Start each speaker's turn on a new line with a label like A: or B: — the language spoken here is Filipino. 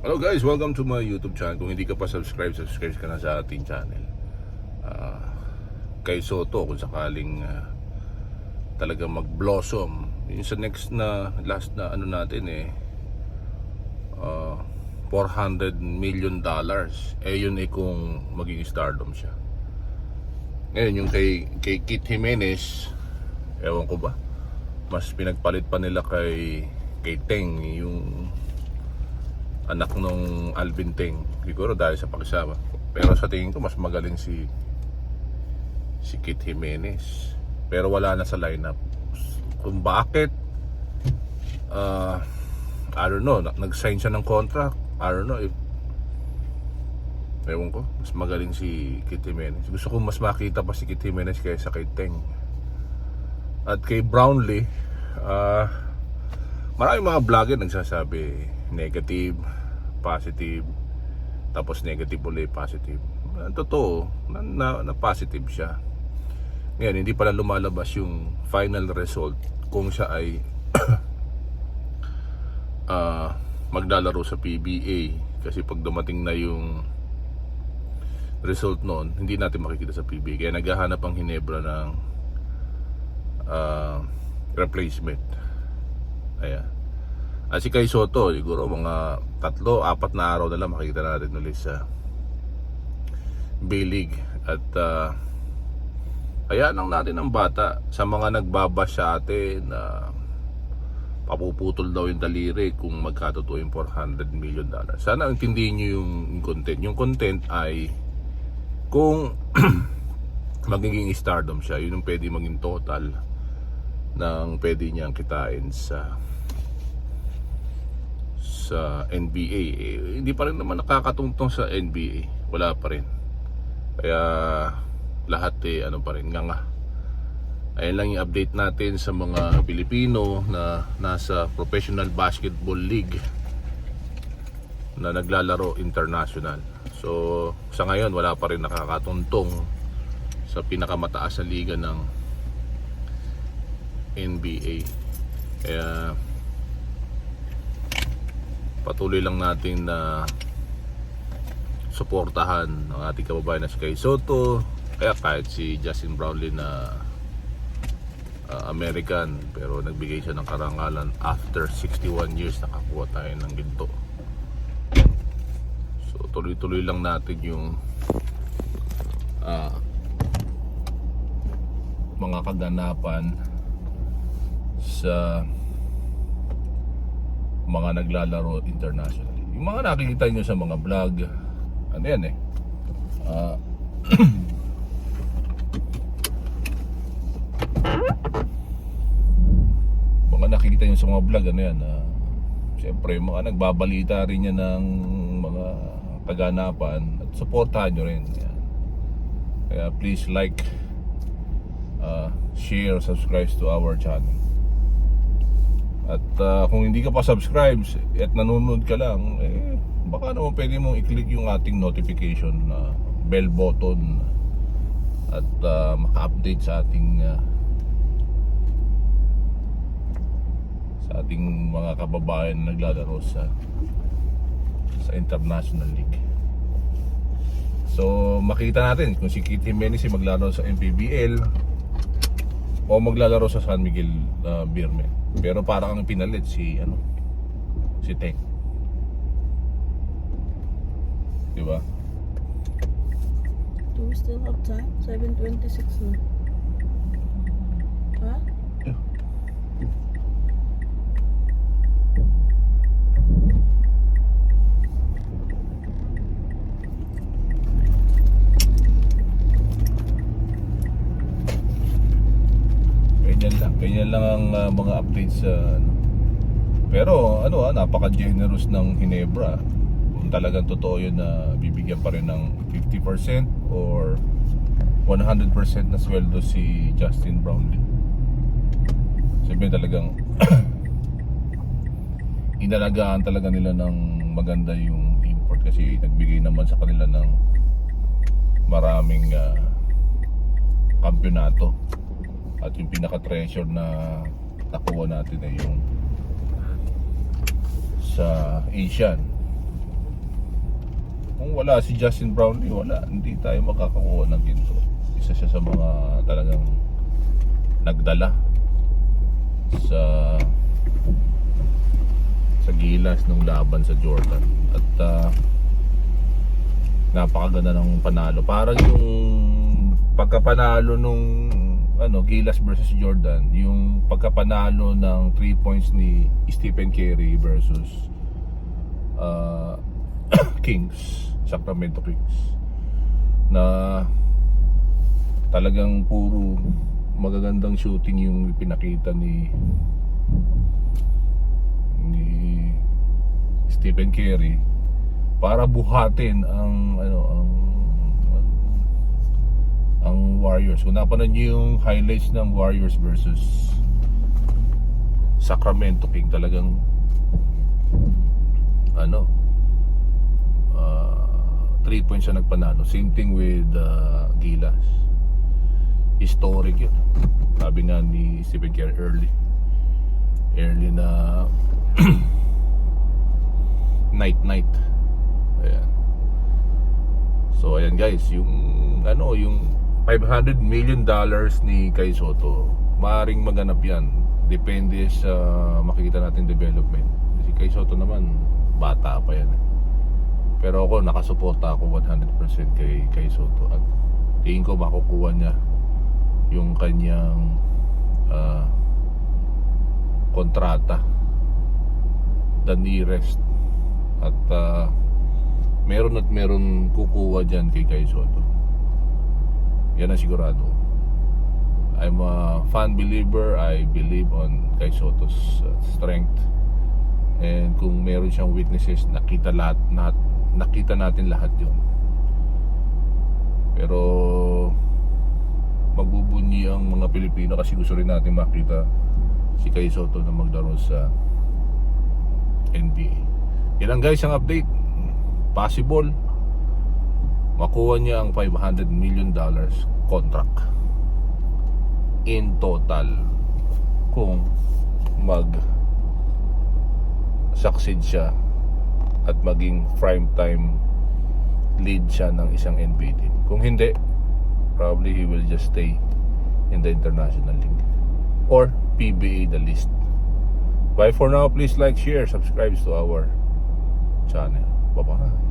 A: Hello guys, welcome to my YouTube channel. Kung hindi ka pa subscribe ka na sa ating channel. Kay Soto, kung sakaling talaga mag-blossom yung sa next na last na ano natin $400 million. Yun kung maging stardom siya. Ngayon yung kay Kit Jimenez, ewan ko ba, mas pinagpalit pa nila kay Teng, yung anak nung Alvin Teng, siguro dahil sa pakisama. Pero sa tingin ko mas magaling si Kit Jimenez, pero wala na sa lineup. Kung bakit, I don't know, nag-sign siya ng contract. I don't know if, ewan ko, mas magaling si Kit Jimenez. Gusto ko mas makita pa si Kit Jimenez kaysa kay Teng. At kay Brownlee, maraming mga vlogger nagsasabi negative, positive, tapos negative ulit, positive. Totoo na positive siya. Ngayon, hindi pala lumalabas yung final result kung siya ay maglalaro sa PBA. Kasi pag dumating na yung result noon, hindi natin makikita sa PBA. Kaya naghahanap ang Ginebra ng replacement. Ayan. At si Kay Soto, siguro mga 3-4 na araw na lang makikita natin ulit sa B-League. At hayaan lang natin ang bata. Sa mga nagbabash sa atin na papuputol daw yung daliri kung magkatotoo yung $400 million. Sana intindihin nyo yung content. Yung content ay kung magiging stardom siya, yun yung pwede maging total ng pwede niyang kitain sa NBA. Hindi pa rin naman nakakatungtong sa NBA. Wala pa rin. Kaya lahat ano pa rin, nga. Ayan lang yung update natin sa mga Pilipino na nasa Professional Basketball League na naglalaro international. So sa ngayon wala pa rin nakakatuntong sa pinakamataas na liga ng NBA. Kaya patuloy lang natin na suportahan ang ating kababayan na si Kay Soto. Kaya kahit si Justin Brownlee na American, pero nagbigay siya ng karangalan after 61 years nakakuha tayo ng ginto. So tuloy-tuloy lang natin yung mga kaganapan sa mga naglalaro internationally. Yung mga nakikita nyo sa mga vlog, ano yan mga nakikita nyo sa mga vlog, ano yan, siyempre mga nagbabalita rin yan ng mga kaganapan at supportahan nyo rin yan. Kaya please like, share, subscribe to our channel. At kung hindi ka pa subscribe at nanonood ka lang, baka naman pwede mong i-click yung ating notification bell button at maka-update sa ating mga kababayan na naglalaro sa International League. So makita natin kung si Kit Jimenez maglalaro sa MPBL o maglalaro sa San Miguel Beermen. Pero parang ang pinalit si Teng. Diba?
B: Do we still have time? 7:26 na. Ha?
A: Yeah. Ganyan lang ang mga updates sa pero napaka-generous ng Ginebra. Kung talagang totoo yun na bibigyan pa rin ng 50% or 100% na sweldo si Justin Brownlee. Sabi talagang inalagaan talaga nila ng maganda yung import kasi nagbigay naman sa kanila ng maraming kampyonato. At yung pinaka-treasure na nakuha natin ay yung sa Asian Kung wala si Justin Brownlee, wala, hindi tayo makakakuha ng ginto. Isa siya sa mga talagang nagdala sa gilas ng laban sa Jordan. At napakaganda ng panalo. Parang yung pagkapanalo nung Gilas versus Jordan, yung pagkapanalo ng 3 points ni Stephen Curry versus Kings, Sacramento Kings, na talagang puro magagandang shooting yung pinakita ni Stephen Curry para buhatin ang Warriors. Kung napanood niyo yung highlights ng Warriors versus Sacramento King, talagang 3 points siya nagpanalo. Same thing with Gilas. Historic yun. Sabi nga ni Stephen Curry early na night. Ayan. So ayan guys, yung $500 million ni Kai Sotto, maaaring maganap yan. Depende sa makikita natin development. Kasi Kai Sotto naman, bata pa yan. Pero ako, nakasuporta ako 100% kay Kai Sotto. At tingin ko makukuha niya yung kanyang kontrata, the nearest. At meron kukuha dyan kay Kai Sotto. Yan ang sigurado. I'm a fan believer. I believe on Kai Sotto's strength. And kung meron siyang weaknesses, nakita natin lahat yun. Pero magbubunyi ang mga Pilipino kasi gusto rin natin makita si Kai Sotto na maglaro sa NBA. Yan lang guys ang update. Possible makuha niya ang $500 million contract in total kung succeed siya at maging prime time lead siya ng isang NBA team. Kung hindi, probably he will just stay in the International League or PBA the least. Bye for now. Please like, share, subscribe to our channel. Bye-bye.